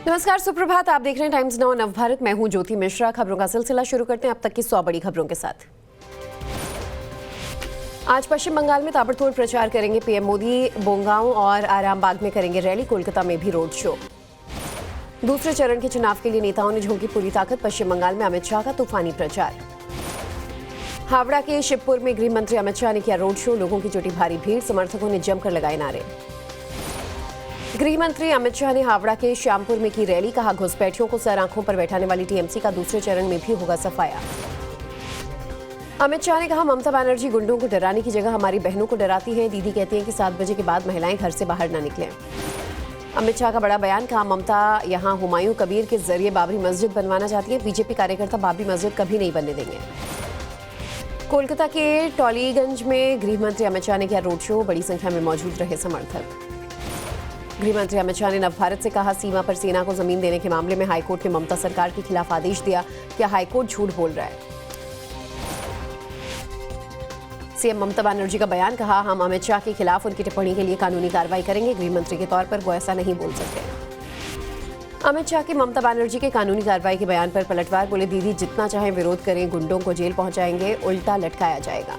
नमस्कार, सुप्रभात। आप देख रहे हैं टाइम्स नाउ नवभारत। मैं हूं ज्योति मिश्रा। खबरों का सिलसिला शुरू करते हैं अब तक की 100 बड़ी खबरों के साथ। आज पश्चिम बंगाल में ताबड़तोड़ प्रचार करेंगे पीएम मोदी। बोंगांव और आरामबाग में करेंगे रैली। कोलकाता में भी रोड शो। दूसरे चरण के चुनाव के लिए नेताओं ने झोंकी पूरी ताकत। पश्चिम बंगाल में अमित शाह का तूफानी प्रचार। हावड़ा के शिवपुर में गृह मंत्री अमित शाह ने किया रोड शो। लोगों की जुटी भारी भीड़। समर्थकों ने जमकर लगाए नारे। गृह मंत्री अमित शाह ने हावड़ा के श्यामपुर में की रैली। कहा, घुसपैठियों को सर आंखों पर बैठाने वाली टीएमसी का दूसरे चरण में भी होगा सफाया। अमित शाह ने कहा, ममता बनर्जी गुंडों को डराने की जगह हमारी बहनों को डराती हैं। दीदी कहती हैं कि 7 बजे के बाद महिलाएं घर से बाहर न निकलें। अमित शाह का बड़ा बयान। कहा, ममता यहां हुमायूं कबीर के जरिए बाबरी मस्जिद बनवाना चाहती है। बीजेपी कार्यकर्ता बाबरी मस्जिद कभी नहीं बनने देंगे। कोलकाता के टॉलीगंज में गृह मंत्री अमित शाह ने किया रोड शो। बड़ी संख्या में मौजूद रहे समर्थक। गृह मंत्री अमित शाह ने नवभारत से कहा, सीमा पर सेना को जमीन देने के मामले में हाईकोर्ट ने ममता सरकार के खिलाफ आदेश दिया। क्या हाईकोर्ट झूठ बोल रहा है? सीएम ममता बनर्जी का बयान। कहा, हम अमित शाह के खिलाफ उनकी टिप्पणी के लिए कानूनी कार्रवाई करेंगे। गृह मंत्री के तौर पर वो ऐसा नहीं बोल सकते। अमित शाह के ममता बनर्जी के कानूनी कार्रवाई के बयान पर पलटवार। बोले, दीदी जितना चाहे विरोध करें, गुंडों को जेल पहुंचाएंगे, उल्टा लटकाया जाएगा।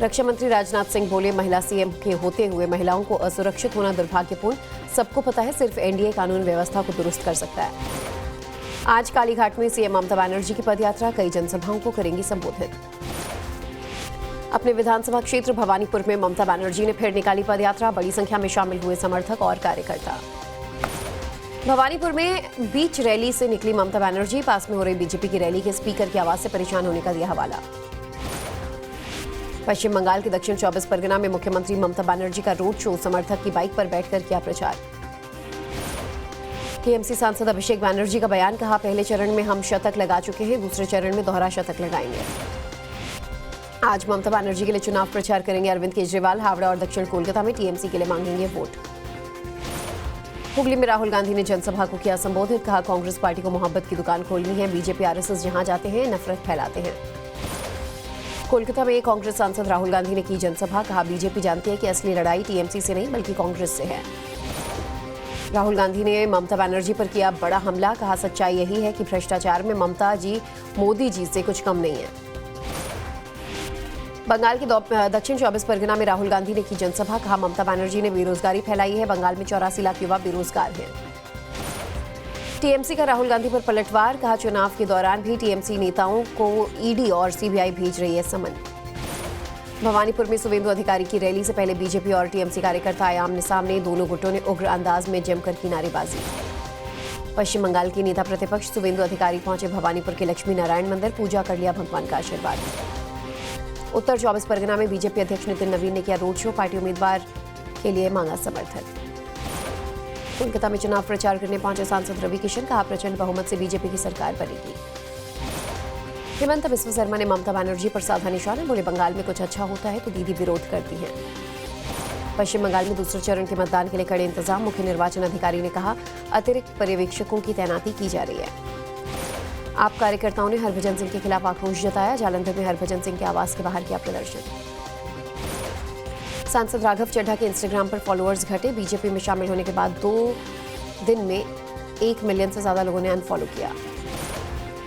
रक्षा मंत्री राजनाथ सिंह बोले, महिला सीएम के होते हुए महिलाओं को असुरक्षित होना दुर्भाग्यपूर्ण। सबको पता है सिर्फ एनडीए कानून व्यवस्था को दुरुस्त कर सकता है। आज कालीघाट में सीएम ममता बनर्जी की पदयात्रा। कई जनसभाओं को करेंगी संबोधित। अपने विधानसभा क्षेत्र भवानीपुर में ममता बनर्जी ने फिर निकाली पदयात्रा। बड़ी संख्या में शामिल हुए समर्थक और कार्यकर्ता। भवानीपुर में बीच रैली से निकली ममता बनर्जी। पास में हो रही बीजेपी की रैली के स्पीकर की आवाज से परेशान होने का दिया हवाला। पश्चिम बंगाल के दक्षिण 24 परगना में मुख्यमंत्री ममता बनर्जी का रोड शो। समर्थक की बाइक पर बैठकर किया प्रचार। टीएमसी सांसद अभिषेक बनर्जी का बयान। कहा, पहले चरण में हम शतक लगा चुके हैं, दूसरे चरण में दोहरा शतक लगाएंगे। आज ममता बनर्जी के लिए चुनाव प्रचार करेंगे अरविंद केजरीवाल। हावड़ा और दक्षिण कोलकाता में टीएमसी के लिए मांगेंगे वोट। हुगली में राहुल गांधी ने जनसभा को किया संबोधित। कहा, कांग्रेस पार्टी को मोहब्बत की दुकान खोलनी है। बीजेपी आरएसएस जहां जाते हैं नफरत फैलाते हैं। कोलकाता में कांग्रेस सांसद राहुल गांधी ने की जनसभा। कहा, बीजेपी जानती है कि असली लड़ाई टीएमसी से नहीं बल्कि कांग्रेस से है। राहुल गांधी ने ममता बनर्जी पर किया बड़ा हमला। कहा, सच्चाई यही है कि भ्रष्टाचार में ममता जी मोदी जी से कुछ कम नहीं है। बंगाल के दक्षिण 24 परगना में राहुल गांधी ने की जनसभा। कहा, ममता बनर्जी ने बेरोजगारी फैलाई है। बंगाल में 84 लाख युवा बेरोजगार हैं। टीएमसी का राहुल गांधी पर पलटवार। कहा, चुनाव के दौरान भी टीएमसी नेताओं को ईडी और सीबीआई भेज रही है समन। भवानीपुर में शुवेंदु अधिकारी की रैली से पहले बीजेपी और टीएमसी कार्यकर्ता आए आमने सामने। दोनों गुटों ने उग्र अंदाज में जमकर की नारेबाजी। पश्चिम बंगाल की नेता प्रतिपक्ष शुवेंदु अधिकारी पहुंचे भवानीपुर के लक्ष्मी नारायण मंदिर। पूजा कर लिया भगवान का आशीर्वाद। उत्तर 24 परगना में बीजेपी अध्यक्ष नितिन नवीन ने किया रोड शो। पार्टी उम्मीदवार के लिए मांगा समर्थन। कोलकाता में चुनाव प्रचार करने पहुंचे सांसद रवि किशन। कहा, प्रचंड बहुमत से बीजेपी की सरकार बनेगी। हेमंत बिस्वा शर्मा ने ममता बनर्जी पर साधा निशाना। बोले, बंगाल में कुछ अच्छा होता है तो दीदी विरोध करती हैं। पश्चिम बंगाल में दूसरे चरण के मतदान के लिए कड़े इंतजाम। मुख्य निर्वाचन अधिकारी ने कहा, अतिरिक्त पर्यवेक्षकों की तैनाती की जा रही है। आप कार्यकर्ताओं ने हरभजन सिंह के खिलाफ आक्रोश जताया। जालंधर में हरभजन सिंह के आवास के बाहर किया प्रदर्शन। सांसद राघव चड्ढा के इंस्टाग्राम पर फॉलोअर्स घटे। बीजेपी में शामिल होने के बाद 2 दिन में 1 मिलियन से ज्यादा लोगों ने अनफॉलो किया।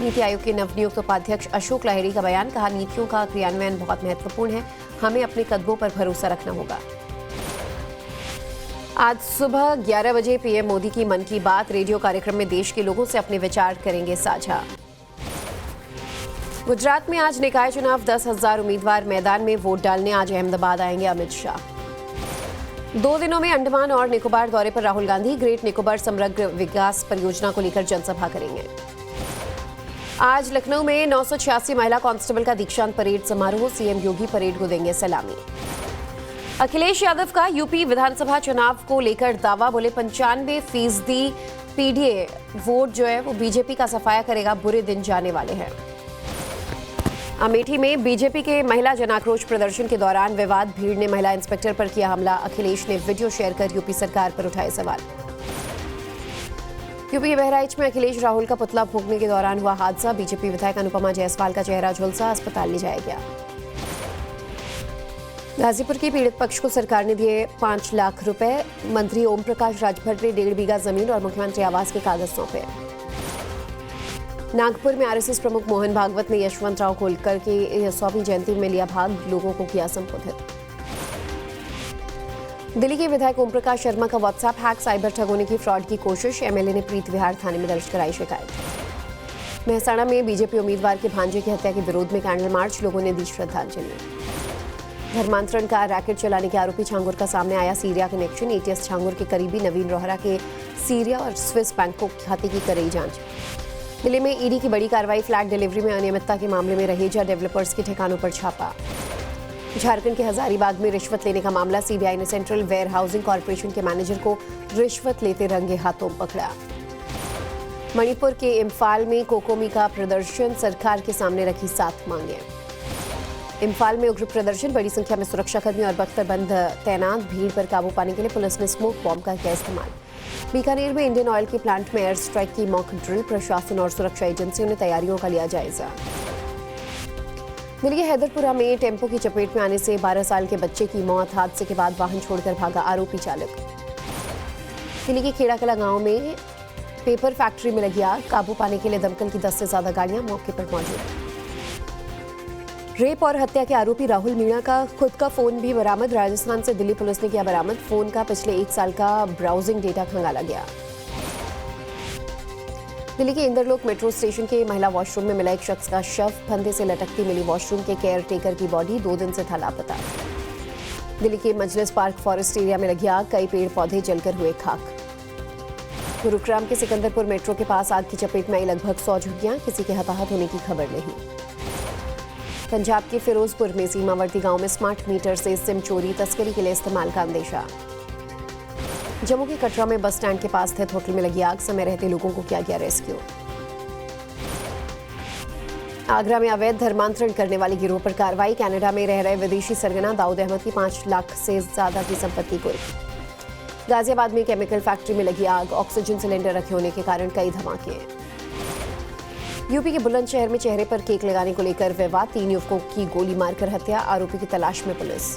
नीति आयोग के नवनियुक्त उपाध्यक्ष अशोक लाहिड़ी का बयान। कहा, नीतियों का क्रियान्वयन बहुत महत्वपूर्ण है। हमें अपने कदमों पर भरोसा रखना होगा। आज सुबह 11 बजे पीएम मोदी की मन की बात रेडियो कार्यक्रम में देश के लोगों से अपने विचार करेंगे साझा। गुजरात में आज निकाय चुनाव। 10,000 उम्मीदवार मैदान में वोट डालने। आज अहमदाबाद आएंगे अमित शाह। 2 दिनों में अंडमान और निकोबार दौरे पर राहुल गांधी। ग्रेट निकोबार समग्र विकास परियोजना को लेकर जनसभा करेंगे। आज लखनऊ में 986 महिला कांस्टेबल का दीक्षांत परेड समारोह। सीएम योगी परेड को देंगे सलामी। अखिलेश यादव का यूपी विधानसभा चुनाव को लेकर दावा। बोले, 95% पीडीए वोट जो है वो बीजेपी का सफाया करेगा। बुरे दिन जाने वाले हैं। अमेठी में बीजेपी के महिला जनाक्रोश प्रदर्शन के दौरान विवाद। भीड़ ने महिला इंस्पेक्टर पर किया हमला। अखिलेश ने वीडियो शेयर कर यूपी सरकार पर उठाए सवाल। यूपी के बहराइच में अखिलेश राहुल का पुतला फूंकने के दौरान हुआ हादसा। बीजेपी विधायक अनुपमा जायसवाल का चेहरा झुलसा। अस्पताल ले जाया गया। गाजीपुर के पीड़ित पक्ष को सरकार ने दिए 5 लाख रुपए। मंत्री ओम प्रकाश राजभर ने 1.5 बीघा जमीन और मुख्यमंत्री आवास के कागज सौंपे। नागपुर में आरएसएस प्रमुख मोहन भागवत ने यशवंतराव होलकर की 100वीं जयंती में लिया भाग, लोगों को किया संबोधित। दिल्ली के विधायक ओम प्रकाश शर्मा का व्हाट्सएप हैक, साइबर ठगों की फ्रॉड की कोशिश। एमएलए ने प्रीत विहार थाने में दर्ज कराई शिकायत। मेहसाणा में बीजेपी उम्मीदवार के भांजे की हत्या के विरोध में कैंडल मार्च, लोगों ने दी श्रद्धांजलि। धर्मांतरण का रैकेट चलाने के आरोपी छांगुर का सामने आया सीरिया कनेक्शन। एटीएस छांगुर के करीबी नवीन रोहरा के सीरिया और स्विस बैंकों खाते की कर रही जांच। दिल्ली में ईडी की बड़ी कार्रवाई, फ्लैट डिलीवरी में अनियमितता के मामले में रहेजा डेवलपर्स के ठिकानों पर छापा। झारखंड के हजारीबाग में रिश्वत लेने का मामला, सीबीआई ने सेंट्रल वेयर हाउसिंग कॉर्पोरेशन के मैनेजर को रिश्वत लेते रंगे हाथों पकड़ा। मणिपुर के इम्फाल में कोकोमी का प्रदर्शन, सरकार के सामने रखी 7 मांगे। इम्फाल में उग्र प्रदर्शन, बड़ी संख्या में सुरक्षाकर्मी और बख्तरबंद तैनात। भीड़ पर काबू पाने के लिए पुलिस ने स्मोक बॉम्ब का किया इस्तेमाल। बीकानेर में इंडियन ऑयल के प्लांट में एयर स्ट्राइक की मॉक ड्रिल, प्रशासन और सुरक्षा एजेंसियों ने तैयारियों का लिया जायजा। दिल्ली के हैदरपुरा में टेम्पो की चपेट में आने से 12 साल के बच्चे की मौत, हादसे के बाद वाहन छोड़कर भागा आरोपी चालक। दिल्ली के खेड़ाकला गांव में पेपर फैक्ट्री में लगी आग, काबू पाने के लिए दमकल की 10 से ज्यादा गाड़ियां मौके पर मौजूद। रेप और हत्या के आरोपी राहुल मीणा का खुद का फोन भी बरामद, राजस्थान से दिल्ली पुलिस ने किया बरामद। फोन का पिछले 1 साल का ब्राउजिंग डेटा खंगाला गया। दिल्ली के इंदरलोक मेट्रो स्टेशन के महिला वॉशरूम में मिला एक शख्स का शव, फंदे से लटकती मिली वॉशरूम के केयर टेकर की बॉडी, 2 दिन से था लापता। दिल्ली के मजलिस पार्क फॉरेस्ट एरिया में लगी आग, कई पेड़ पौधे जलकर हुए खाक। गुरुग्राम के सिकंदरपुर मेट्रो के पास आग की चपेट में आई लगभग 100 झुग्गियां, किसी के हताहत होने की खबर नहीं। पंजाब के फिरोजपुर में सीमावर्ती गांव में स्मार्ट मीटर से सिम चोरी, तस्करी के लिए इस्तेमाल का अंदेशा। जम्मू के कटरा में बस स्टैंड के पास स्थित होटल में लगी आग, समय रहते लोगों को किया गया रेस्क्यू। आगरा में अवैध धर्मांतरण करने वाले गिरोह पर कार्रवाई, कनाडा में रह रहे विदेशी सरगना दाऊद अहमद की 5 लाख से ज्यादा की संपत्ति कुर्क। गाजियाबाद में केमिकल फैक्ट्री में लगी आग, ऑक्सीजन सिलेंडर रखे होने के कारण कई धमाके। यूपी के बुलंदशहर में चेहरे पर केक लगाने को लेकर विवाद, 3 युवकों की गोली मारकर हत्या, आरोपी की तलाश में पुलिस।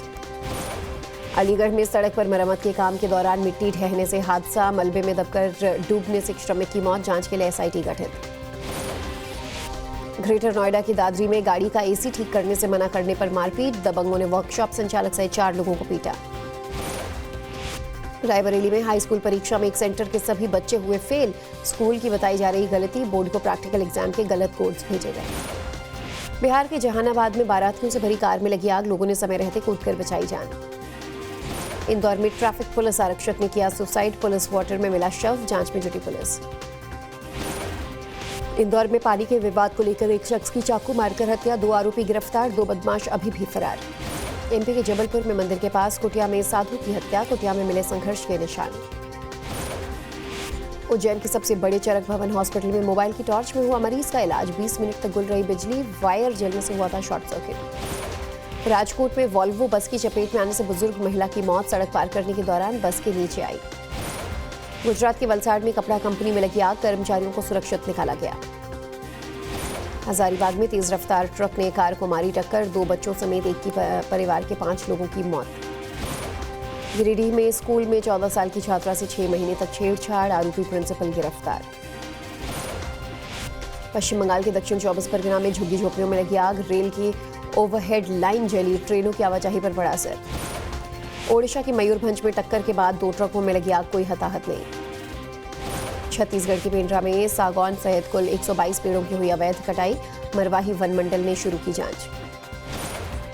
अलीगढ़ में सड़क पर मरम्मत के काम के दौरान मिट्टी ढहने से हादसा, मलबे में दबकर डूबने से एक श्रमिक की मौत, जांच के लिए एसआईटी गठित। ग्रेटर नोएडा की दादरी में गाड़ी का एसी ठीक करने से मना करने पर मारपीट, दबंगों ने वर्कशॉप संचालक सहित 4 लोगों को पीटा। रायबरेली में हाई स्कूल परीक्षा में एक सेंटर के सभी बच्चे हुए फेल, स्कूल की बताई जा रही गलती, बोर्ड को प्रैक्टिकल एग्जाम के गलत कोड्स भेजे गए। बिहार के जहानाबाद में बारातियों से भरी कार में लगी आग, लोगों ने समय रहते कूदकर बचाई जान। इंदौर में ट्रैफिक पुलिस आरक्षक ने किया सुसाइड, पुलिस वाटर में मिला शव, जांच में जुटी पुलिस। इंदौर में पानी के विवाद को लेकर एक शख्स की चाकू मारकर हत्या, 2 आरोपी गिरफ्तार, 2 बदमाश अभी भी फरार। एमपी के जबलपुर में मंदिर के पास कुटिया में साधु की हत्या, कुटिया में मिले संघर्ष के निशान। उज्जैन के सबसे बड़े चरक भवन हॉस्पिटल में मोबाइल की टॉर्च में हुआ मरीज का इलाज, 20 मिनट तक गुल रही बिजली, वायर जलने से हुआ था शॉर्ट सर्किट। राजकोट में वॉल्वो बस की चपेट में आने से बुजुर्ग महिला की मौत, सड़क पार करने के दौरान बस के नीचे आई। गुजरात के वलसाड़ में कपड़ा कंपनी में लगी आग, कर्मचारियों को सुरक्षित निकाला गया। हजारीबाग में तेज रफ्तार ट्रक ने कार को मारी टक्कर, 2 बच्चों समेत एक ही परिवार के 5 लोगों की मौत। गिरिडीह में स्कूल में 14 साल की छात्रा से 6 महीने तक छेड़छाड़, आरोपी प्रिंसिपल गिरफ्तार। पश्चिम बंगाल के दक्षिण 24 परगना में झुग्गी झोपड़ियों में लगी आग, रेल की ओवरहेड लाइन जली, ट्रेनों की आवाजाही पर पड़ा असर। ओडिशा के मयूरभंज में टक्कर के बाद 2 ट्रकों में लगी आग, कोई हताहत नहीं। छत्तीसगढ़ के पेंड्रा में सागौन सहित कुल 122 पेड़ों की हुई अवैध कटाई, मरवाही वन मंडल ने शुरू की जांच।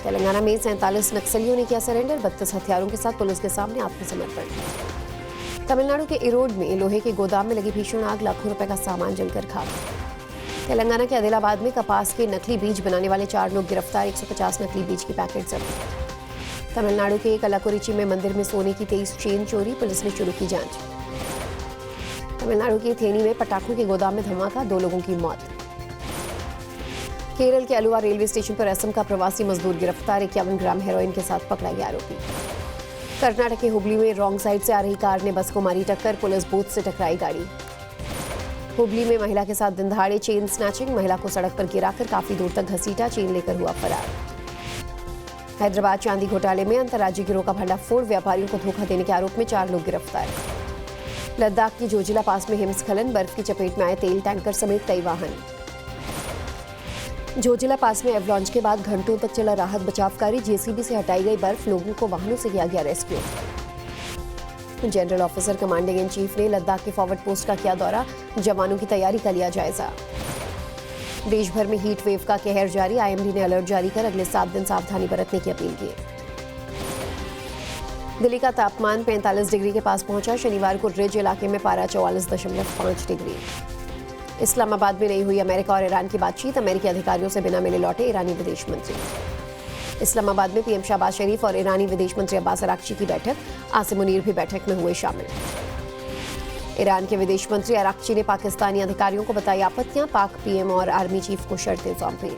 तेलंगाना में 47 नक्सलियों ने किया सरेंडर, 32 हथियारों के साथ पुलिस के सामने आत्मसमर्पण। तमिलनाडु के इरोड में लोहे के गोदाम में लगी भीषण आग, लाखों रुपए का सामान जलकर खाक। तेलंगाना के आदिलाबाद में कपास के नकली बीज बनाने वाले 4 लोग गिरफ्तार, 150 नकली बीज की पैकेट जब्त। तमिलनाडु के कलाकुरिची में मंदिर में सोने की 23 चेन चोरी, पुलिस ने शुरू की जांच। तमिलनाडु के थेनी में पटाखों के गोदाम में धमाका, 2 लोगों की मौत। केरल के अलुवा रेलवे स्टेशन पर असम का प्रवासी मजदूर गिरफ्तार, 51 ग्राम हेरोइन के साथ पकड़ा गया आरोपी। कर्नाटक के हुबली में रॉन्ग साइड से आ रही कार ने बस को मारी टक्कर, पुलिस बूथ से टकराई गाड़ी। हुबली में महिला के साथ दिनदहाड़े चेन स्नैचिंग, महिला को सड़क पर गिराकर काफी दूर तक घसीटा, चेन लेकर हुआ फरार। हैदराबाद चांदी घोटाले में अंतर्राज्यीय गिरोह का भंडाफोड़, व्यापारियों को धोखा देने के आरोप में 4 लोग गिरफ्तार। लद्दाख की जोजिला पास में हिमस्खलन, बर्फ की चपेट में आए तेल टैंकर समेत कई वाहन। जोजिला पास में एवलांच के बाद घंटों तक चला राहत बचाव कार्य, जेसीबी से हटाई गई बर्फ, लोगों को वाहनों से किया गया rescue. General officer commanding in chief ने लद्दाख के फॉरवर्ड पोस्ट का किया दौरा, जवानों की तैयारी का लिया जायजा। देश भर में हीट वेव का कहर जारी, आईएमडी ने अलर्ट जारी कर अगले 7 दिन सावधानी बरतने की अपील की। दिल्ली का तापमान 45 डिग्री के पास पहुंचा, शनिवार को रिज इलाके में पारा 44.5 डिग्री। इस्लामाबाद में नहीं हुई अमेरिका और ईरान की बातचीत, अमेरिकी अधिकारियों से बिना मिले लौटे ईरानी विदेश मंत्री। इस्लामाबाद में पीएम शहबाज शरीफ और ईरानी विदेश मंत्री अब्बास अराक्ची की बैठक, आसिम मुनीर भी बैठक में हुए शामिल। ईरान के विदेश मंत्री अराक्ची ने पाकिस्तानी अधिकारियों को बताई आपत्तियां, पाक पीएम और आर्मी चीफ को शर्तें सौंपी।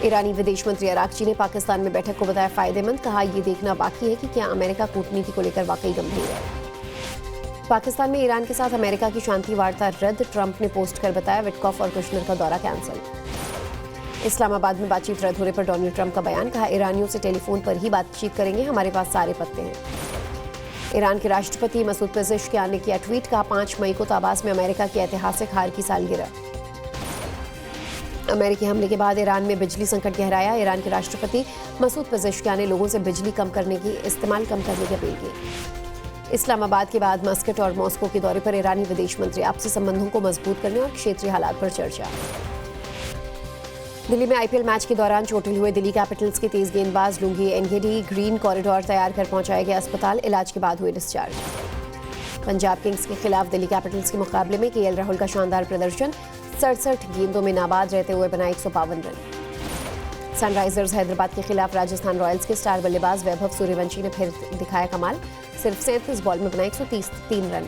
ईरानी विदेश मंत्री अराक्ची ने पाकिस्तान में बैठक को बताया फायदेमंद, कहा यह देखना बाकी है कि क्या अमेरिका कूटनीति को लेकर वाकई गंभीर है। पाकिस्तान में ईरान के साथ अमेरिका की शांति वार्ता रद्द, ट्रंप ने पोस्ट कर बताया विटकॉफ और कुशनर का दौरा कैंसिल। इस्लामाबाद में बातचीत रद्द होने पर डोनाल्ड ट्रंप का बयान, कहा ईरानियों से टेलीफोन पर ही बातचीत करेंगे, हमारे पास सारे पत्ते हैं। ईरान के राष्ट्रपति मसूद पेज़ेश्कियान ने किया ट्वीट, कहा 5 मई को ताबास में अमेरिका की ऐतिहासिक हार की सालगिरह। अमेरिकी हमले के बाद ईरान में बिजली संकट गहराया, ईरान के राष्ट्रपति मसूद पेज़ेश्कियान ने लोगों से बिजली इस्तेमाल कम करने की अपील की। इस्लामाबाद के बाद मस्कट और मॉस्को के दौरे पर ईरानी विदेश मंत्री, आपसी संबंधों को मजबूत करने और क्षेत्रीय हालात पर चर्चा। दिल्ली में आईपीएल मैच के दौरान चोटिल हुए दिल्ली कैपिटल्स के तेज गेंदबाज लुंगी एनगेडी ग्रीन कॉरिडोर तैयार कर पहुंचाए गए अस्पताल, इलाज के बाद हुए डिस्चार्ज। पंजाब किंग्स के खिलाफ दिल्ली कैपिटल्स के मुकाबले में केएल राहुल का शानदार प्रदर्शन, 67 गेंदों में नाबाद रहते हुए बनाए 152 रन। सनराइजर्स हैदराबाद के खिलाफ राजस्थान रॉयल्स के स्टार बल्लेबाज वैभव सूर्यवंशी ने फिर दिखाया कमाल, सिर्फ 37 बॉल में बनाए 133 रन।